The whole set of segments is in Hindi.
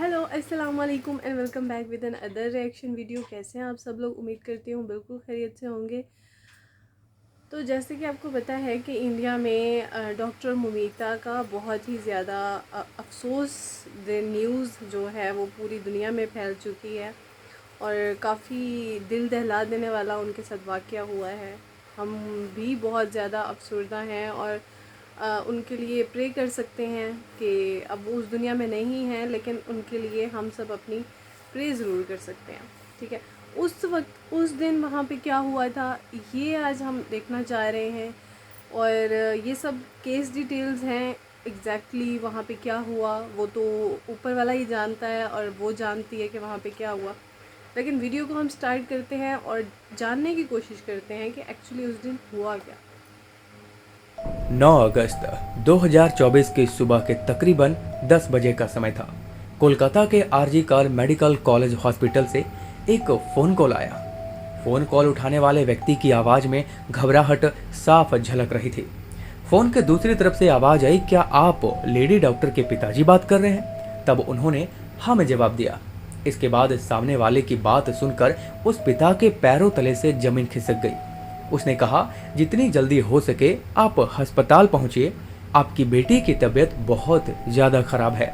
हेलो अस्सलाम वालेकुम and welcome back with another reaction video. कैसे हैं आप सब लोग? उम्मीद करती हूँ बिल्कुल खैरियत से होंगे। तो जैसे कि आपको पता है कि इंडिया में डॉक्टर मुमीता का बहुत ही ज़्यादा अफसोस न्यूज़ जो है वो पूरी दुनिया में फैल चुकी है और काफ़ी दिल दहला देने वाला उनके साथ वाक़या हुआ है। हम भी बहुत ज़्यादा अफसरदा हैं और उनके लिए प्रे कर सकते हैं कि अब वो उस दुनिया में नहीं हैं, लेकिन उनके लिए हम सब अपनी प्रे ज़रूर कर सकते हैं। ठीक है, उस वक्त उस दिन वहाँ पे क्या हुआ था ये आज हम देखना चाह रहे हैं और ये सब केस डिटेल्स हैं। एग्जैक्टली वहाँ पे क्या हुआ वो तो ऊपर वाला ही जानता है और वो जानती है कि वहाँ पे क्या हुआ। लेकिन वीडियो को हम स्टार्ट करते हैं और जानने की कोशिश करते हैं कि एक्चुअली उस दिन हुआ क्या। 9 अगस्त 2024 की सुबह के तकरीबन 10 बजे का समय था। कोलकाता के आरजी कर मेडिकल कॉलेज हॉस्पिटल से एक फोन कॉल आया। फोन कॉल उठाने वाले व्यक्ति की आवाज में घबराहट साफ झलक रही थी। फोन के दूसरी तरफ से आवाज आई, क्या आप लेडी डॉक्टर के पिताजी बात कर रहे हैं? तब उन्होंने हाँ में जवाब दिया। इसके बाद सामने वाले की बात सुनकर उस पिता के पैरों तले से जमीन खिसक गई। उसने कहा, जितनी जल्दी हो सके आप अस्पताल पहुंचिए, आपकी बेटी की तबीयत बहुत ज्यादा खराब है।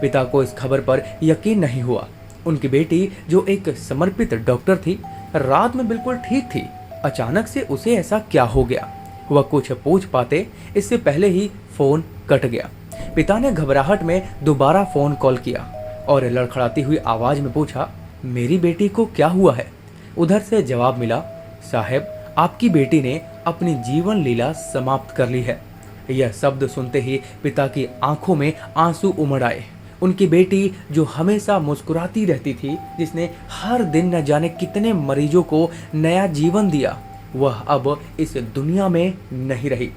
पिता को इस खबर पर यकीन नहीं हुआ। उनकी बेटी जो एक समर्पित डॉक्टर थी, रात में बिल्कुल ठीक थी। अचानक से उसे ऐसा क्या हो गया? वह कुछ पूछ पाते इससे पहले ही फोन कट गया। पिता ने घबराहट में दोबारा फोन कॉल किया और लड़खड़ाती हुई आवाज में पूछा, मेरी बेटी को क्या हुआ है? उधर से जवाब मिला, साहब आपकी बेटी ने अपनी जीवन लीला समाप्त कर ली है। यह शब्द सुनते ही पिता की आंखों में आंसू उमड़ आए। उनकी बेटी जो हमेशा मुस्कुराती रहती थी, जिसने हर दिन न जाने कितने मरीजों को नया जीवन दिया, वह अब इस दुनिया में नहीं रही।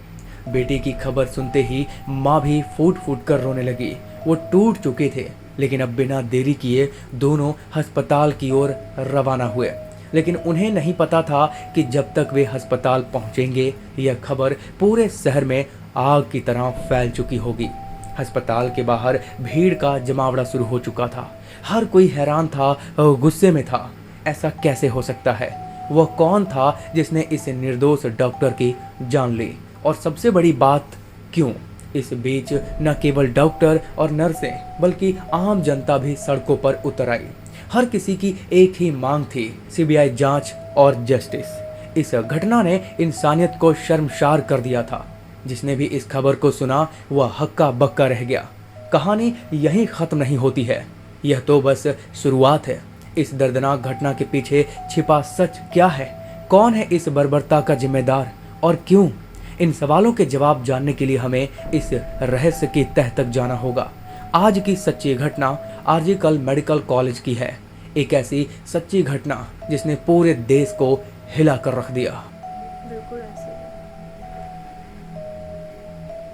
बेटी की खबर सुनते ही माँ भी फूट फूट कर रोने लगी। वो टूट चुके थे, लेकिन अब बिना देरी किए दोनों अस्पताल की ओर रवाना हुए। लेकिन उन्हें नहीं पता था कि जब तक वे अस्पताल पहुंचेंगे, यह खबर पूरे शहर में आग की तरह फैल चुकी होगी। अस्पताल के बाहर भीड़ का जमावड़ा शुरू हो चुका था। हर कोई हैरान था और गुस्से में था। ऐसा कैसे हो सकता है? वह कौन था जिसने इस निर्दोष डॉक्टर की जान ली? और सबसे बड़ी बात, क्यों? इस बीच न केवल डॉक्टर और नर्सें बल्कि आम जनता भी सड़कों पर उतर आई। हर किसी की एक ही मांग थी, सीबीआई जांच और जस्टिस। इस घटना ने इंसानियत को शर्मसार कर दिया था। जिसने भी इस खबर को सुना वह हक्का बक्का रह गया। कहानी यहीं खत्म नहीं होती है, यह तो बस शुरुआत है। इस दर्दनाक घटना के पीछे छिपा सच क्या है? कौन है इस बर्बरता का जिम्मेदार और क्यों? इन सवालों के जवाब जानने के लिए हमें इस रहस्य की तह तक जाना होगा। आज की सच्ची घटना आरजी कर मेडिकल कॉलेज की है। एक ऐसी सच्ची घटना जिसने पूरे देश को हिला कर रख दिया। बिल्कुल ऐसे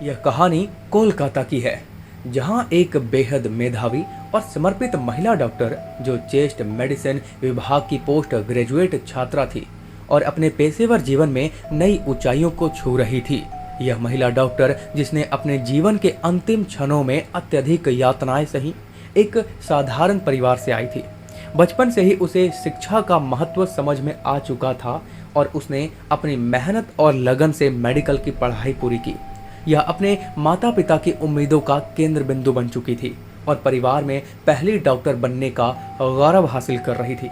यह कहानी कोलकाता की है, जहां एक बेहद मेधावी और समर्पित महिला डॉक्टर जो चेस्ट मेडिसिन विभाग की पोस्ट ग्रेजुएट छात्रा थी और अपने पेशेवर जीवन में नई ऊंचाइयों को छू रही थी। यह महिला डॉक्टर जिसने अपने जीवन के अंतिम क्षणों में अत्यधिक यातनाएं सही, एक साधारण परिवार से आई थी। बचपन से ही उसे शिक्षा का महत्व समझ में आ चुका था और उसने अपनी मेहनत और लगन से मेडिकल की पढ़ाई पूरी की। यह अपने माता पिता की उम्मीदों का केंद्र बिंदु बन चुकी थी और परिवार में पहली डॉक्टर बनने का गौरव हासिल कर रही थी।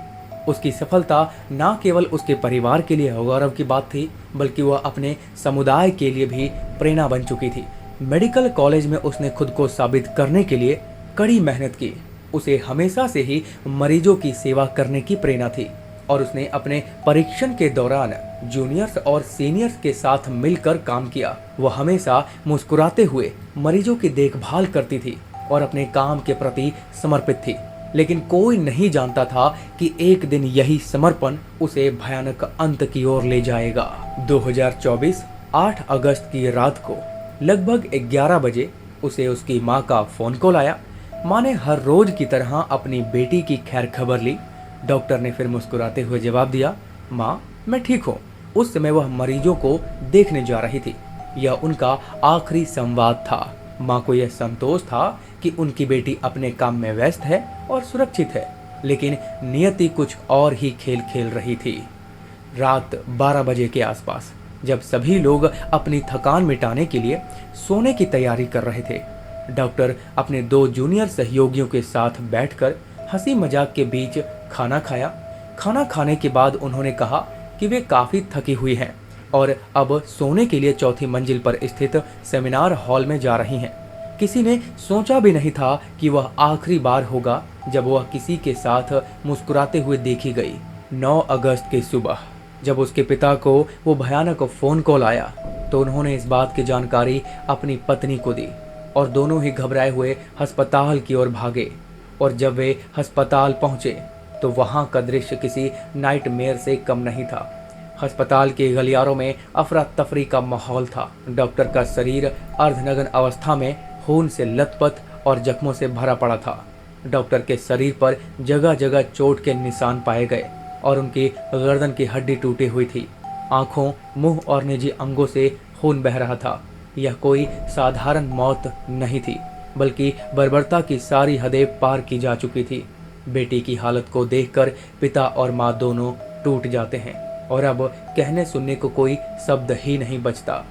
उसकी सफलता न केवल उसके परिवार के लिए गौरव की बात थी, बल्कि वह अपने समुदाय के लिए भी प्रेरणा बन चुकी थी। मेडिकल कॉलेज में उसने खुद को साबित करने के लिए कड़ी मेहनत की। उसे हमेशा से ही मरीजों की सेवा करने की प्रेरणा थी और उसने अपने परीक्षण के दौरान जूनियर्स और सीनियर्स के साथ मिलकर काम किया। वह हमेशा मुस्कुराते हुए मरीजों की देखभाल करती थी और अपने काम के प्रति समर्पित थी। लेकिन कोई नहीं जानता था कि एक दिन यही समर्पण उसे भयानक अंत की ओर ले जाएगा। 2024 8 अगस्त की रात को लगभग 11 बजे उसे उसकी माँ का फोन कॉल आया। माँ ने हर रोज की तरह अपनी बेटी की खैर खबर ली। डॉक्टर ने फिर मुस्कुराते हुए जवाब दिया, माँ मैं ठीक हूँ। उस समय वह मरीजों को देखने जा रही थी। यह उनका आखिरी संवाद था। माँ को यह संतोष था कि उनकी बेटी अपने काम में व्यस्त है और सुरक्षित है, लेकिन नियति कुछ और ही खेल खेल रही थी। रात 12 बजे के आसपास जब सभी लोग अपनी थकान मिटाने के लिए सोने की तैयारी कर रहे थे, डॉक्टर अपने 2 जूनियर सहयोगियों के साथ बैठकर हंसी मजाक के बीच खाना खाया। खाना खाने के बाद उन्होंने कहा कि वे काफ़ी थकी हुई हैं और अब सोने के लिए 4थी मंजिल पर स्थित सेमिनार हॉल में जा रही हैं। किसी ने सोचा भी नहीं था कि वह आखिरी बार होगा जब वह किसी के साथ मुस्कुराते हुए देखी गई। 9 अगस्त की सुबह जब उसके पिता को वो भयानक फ़ोन कॉल आया तो उन्होंने इस बात की जानकारी अपनी पत्नी को दी और दोनों ही घबराए हुए अस्पताल की ओर भागे। और जब वे अस्पताल पहुंचे तो वहां का दृश्य किसी नाइटमेयर से कम नहीं था। अस्पताल के गलियारों में अफरा तफरी का माहौल था। डॉक्टर का शरीर अर्धनग्न अवस्था में खून से लथपथ और जख्मों से भरा पड़ा था। डॉक्टर के शरीर पर जगह जगह चोट के निशान पाए गए और उनकी गर्दन की हड्डी टूटी हुई थी। आंखों, मुंह और निजी अंगों से खून बह रहा था। यह कोई साधारण मौत नहीं थी, बल्कि बर्बरता की सारी हदें पार की जा चुकी थी। बेटी की हालत को देखकर पिता और माँ दोनों टूट जाते हैं और अब कहने सुनने को कोई शब्द ही नहीं बचता।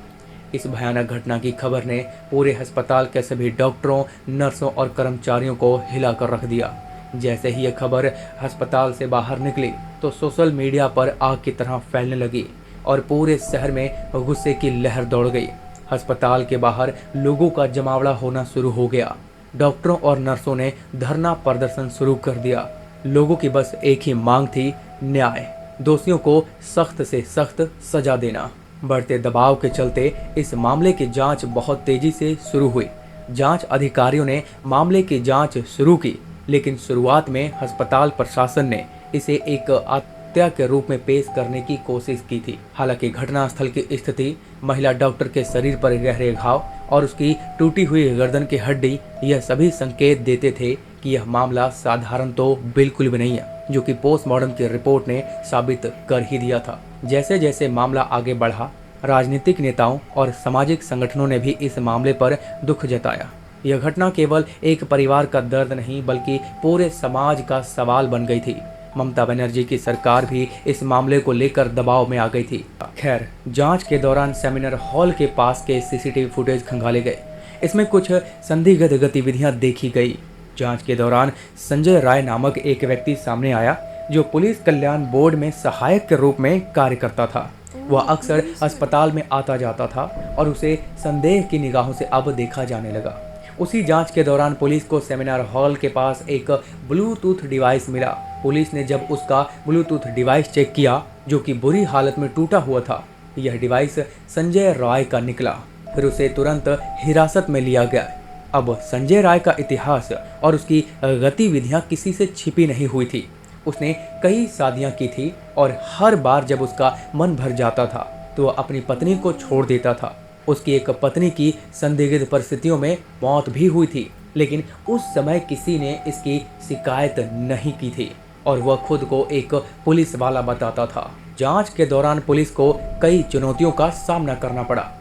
इस भयानक घटना की खबर ने पूरे अस्पताल के सभी डॉक्टरों, नर्सों और कर्मचारियों को हिलाकर रख दिया। जैसे ही यह खबर अस्पताल से बाहर निकली तो सोशल मीडिया पर आग की तरह फैलने लगी और पूरे शहर में गुस्से की लहर दौड़ गई। अस्पताल के बाहर लोगों का जमावड़ा होना शुरू हो गया। डॉक्टरों और नर्सों ने धरना प्रदर्शन शुरू कर दिया। लोगों की बस एक ही मांग थी, न्याय। दोषियों को सख्त से सख्त सजा देना। बढ़ते दबाव के चलते इस मामले की जांच बहुत तेजी से शुरू हुई। जांच अधिकारियों ने मामले की जांच शुरू की, लेकिन शुरुआत में अस्पताल प्रशासन ने इसे एक हत्या के रूप में पेश करने की कोशिश की थी। हालांकि घटनास्थल की स्थिति, महिला डॉक्टर के शरीर पर गहरे घाव और उसकी टूटी हुई गर्दन की हड्डी, यह सभी संकेत देते थे कि यह मामला साधारण तो बिल्कुल भी नहीं है, जो कि पोस्टमार्टम की रिपोर्ट ने साबित कर ही दिया था। जैसे जैसे मामला आगे बढ़ा, राजनीतिक नेताओं और सामाजिक संगठनों ने भी इस मामले पर दुख जताया। यह घटना केवल एक परिवार का दर्द नहीं, बल्कि पूरे समाज का सवाल बन गई थी। ममता बनर्जी की सरकार भी इस मामले को लेकर दबाव में आ गई थी। खैर, जांच के दौरान सेमिनार हॉल के पास के सीसीटीवी फुटेज खंगाले गए। इसमें कुछ संदिग्ध गतिविधियां देखी गई। जांच के दौरान संजय राय नामक एक व्यक्ति सामने आया, जो पुलिस कल्याण बोर्ड में सहायक के रूप में कार्य करता था। वह अक्सर अस्पताल में आता जाता था और उसे संदेह की निगाहों से अब देखा जाने लगा। उसी जांच के दौरान पुलिस को सेमिनार हॉल के पास एक ब्लूटूथ डिवाइस मिला। पुलिस ने जब उसका ब्लूटूथ डिवाइस चेक किया, जो कि बुरी हालत में टूटा हुआ था, यह डिवाइस संजय राय का निकला। फिर उसे तुरंत हिरासत में लिया गया। अब संजय राय का इतिहास और उसकी गतिविधियां किसी से छिपी नहीं हुई थी। उसने कई शादियां की थी और हर बार जब उसका मन भर जाता था तो वह अपनी पत्नी को छोड़ देता था। उसकी एक पत्नी की संदिग्ध परिस्थितियों में मौत भी हुई थी, लेकिन उस समय किसी ने इसकी शिकायत नहीं की थी और वह खुद को एक पुलिस वाला बताता था। जांच के दौरान पुलिस को कई चुनौतियों का सामना करना पड़ा।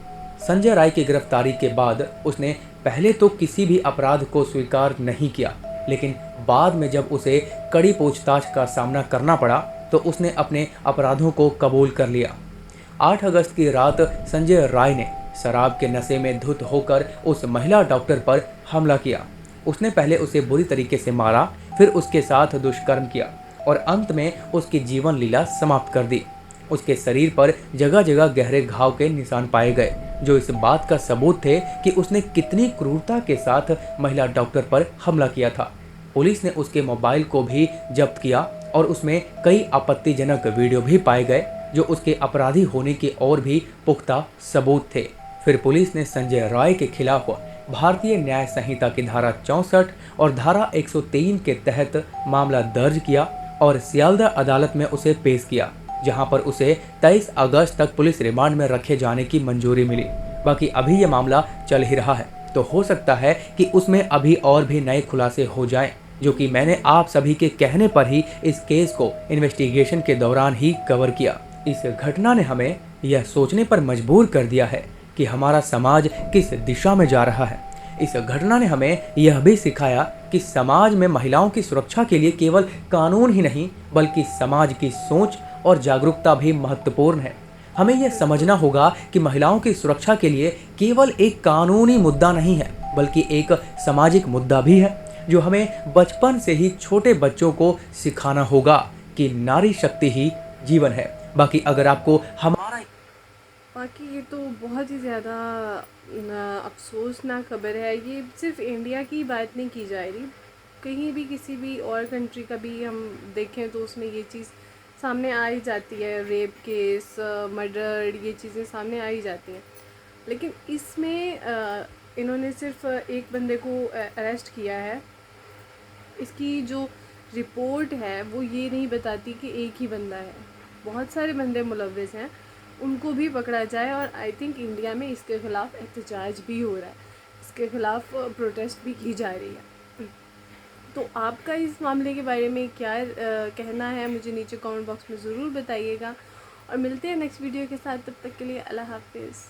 संजय राय की गिरफ्तारी के बाद उसने पहले तो किसी भी अपराध को स्वीकार नहीं किया, लेकिन बाद में जब उसे कड़ी पूछताछ का सामना करना पड़ा तो उसने अपने अपराधों को कबूल कर लिया। 8 अगस्त की रात संजय राय ने शराब के नशे में धुत होकर उस महिला डॉक्टर पर हमला किया। उसने पहले उसे बुरी तरीके से मारा, फिर उसके साथ दुष्कर्म किया और अंत में उसकी जीवन लीला समाप्त कर दी। उसके शरीर पर जगह जगह गहरे घाव के निशान पाए गए, जो इस बात का सबूत थे कि उसने कितनी क्रूरता के साथ महिला डॉक्टर पर हमला किया था। पुलिस ने उसके मोबाइल को भी जब्त किया और उसमें कई आपत्तिजनक वीडियो भी पाए गए, जो उसके अपराधी होने के और भी पुख्ता सबूत थे। फिर पुलिस ने संजय राय के खिलाफ भारतीय न्याय संहिता की धारा 64 और धारा 103 के तहत मामला दर्ज किया और सियालदह अदालत में उसे पेश किया, जहां पर उसे 23 अगस्त तक पुलिस रिमांड में रखे जाने की मंजूरी मिली। बाकी अभी ये मामला चल ही रहा है, तो हो सकता है कि उसमें अभी और भी नए खुलासे हो जाएं, जो कि मैंने आप सभी के कहने पर ही इस केस को इन्वेस्टिगेशन के दौरान ही कवर किया। इस घटना ने हमें यह सोचने पर मजबूर कर दिया है कि हमारा समाज किस दिशा में जा रहा है। इस घटना ने हमें यह भी सिखाया कि समाज में महिलाओं की सुरक्षा के लिए केवल कानून ही नहीं बल्कि समाज की सोच और जागरूकता भी महत्वपूर्ण है। हमें यह समझना होगा कि महिलाओं की सुरक्षा के लिए केवल एक कानूनी मुद्दा नहीं है बल्कि एक सामाजिक मुद्दा भी है, जो हमें बचपन से ही छोटे बच्चों को सिखाना होगा कि नारी शक्ति ही जीवन है। बाकी अगर आपको हमारा बाकी ये तो बहुत ही ज़्यादा अफसोसनाक खबर है। ये सिर्फ इंडिया की बात नहीं की जा रही, कहीं भी किसी भी और कंट्री का भी हम देखें तो उसमें ये चीज़ सामने आ ही जाती है। रेप केस, मर्डर, ये चीज़ें सामने आ ही जाती हैं। लेकिन इसमें इन्होंने सिर्फ एक बंदे को अरेस्ट किया है। इसकी जो रिपोर्ट है वो ये नहीं बताती कि एक ही बंदा है, बहुत सारे बंदे मुलव्विस हैं, उनको भी पकड़ा जाए। और आई थिंक इंडिया में इसके ख़िलाफ़ एहतजाज भी हो रहा है, इसके ख़िलाफ़ प्रोटेस्ट भी की जा रही है। तो आपका इस मामले के बारे में क्या कहना है, मुझे नीचे कमेंट बॉक्स में ज़रूर बताइएगा। और मिलते हैं नेक्स्ट वीडियो के साथ, तब तक के लिए अल्लाह हाफिज़।